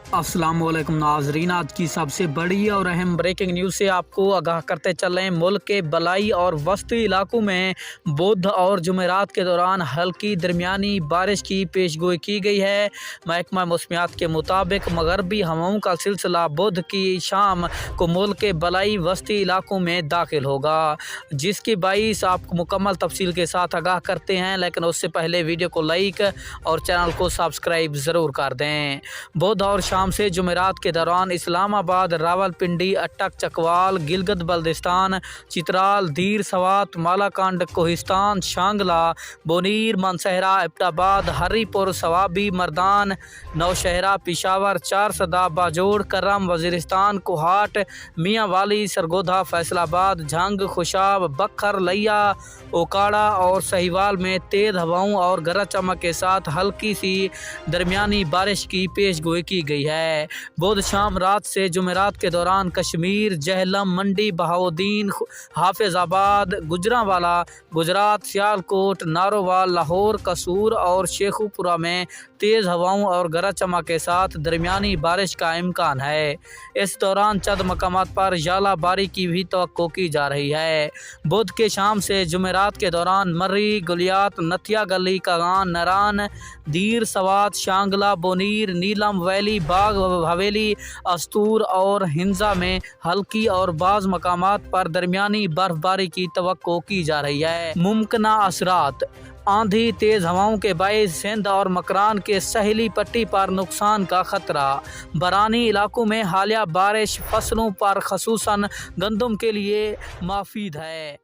अस्सलाम वालेकुम नाजरीन, आज की सबसे बड़ी और अहम ब्रेकिंग न्यूज़ से आपको आगाह करते चल रहे हैं। मुल्क के बलाई और वस्ती इलाकों में बुध और जुमेरात के दौरान हल्की दरमियानी बारिश की पेशगोई की गई है। महकमा मौसमियात के मुताबिक मगरबी हवाओं का सिलसिला बुध की शाम को मुल्क के बलाई वस्ती इलाकों में दाखिल होगा, जिसकी बाइस आपको मुकम्मल तफसील के साथ आगाह करते हैं। लेकिन उससे पहले वीडियो को लाइक और चैनल को सब्सक्राइब ज़रूर कर दें। बुध और शाम से जुमेरात के दौरान इस्लामाबाद, रावलपिंडी, अटक, चकवाल, गिलगित बल्दिस्तान, चित्राल, धीर, सवात, मालाकांड, कोहिस्तान, शांगला, बोनीर, मनसहरा, एबटाबाद, हरीपुर, सवाबी, मर्दान, नौशहरा, पिशावर, चारसदा, बाजोड़, करम, वजीरिस्तान, कोहाट, मियाँ वाली, सरगोधा, फैसलाबाद, झंग, खुशाब, बखर, लिया, ओकाड़ा और सहीवाल में तेज़ हवाओं और गरज चमक के साथ हल्की सी दरमियानी बारिश की पेशगोई की गई है। बुध शाम रात से जुमेरात के दौरान कश्मीर, जहलम, मंडी, बहाउद्दीन, हाफिजाबाद, गुजरांवाला, गुजरात, सियालकोट, नारोवाल, लाहौर, कसूर और शेखुपुरा में तेज़ हवाओं और गरज चमक के साथ दरमियानी बारिश का इम्कान है। इस दौरान चंद मकामात पर ज़ालाबारी की भी तवक्को की जा रही है। बुध के शाम से जुमेरात के दौरान मर्री, गुलियात, नथिया गली, कागान, नरान, धीर, सवात, शांगला, बोनीर, नीलम वैली, बाग हवेली, अस्तूर और हिंजा में हल्की और बाज़ मकामात पर दरमियानी बर्फबारी की तवक्को की जा रही है। मुमकिना असरात: आंधी, तेज़ हवाओं के बाइस सिंध और मकरान के सहेली पट्टी पर नुकसान का खतरा। बरानी इलाकों में हालिया बारिश फसलों पर खसूसन गंदम के लिए मुफीद है।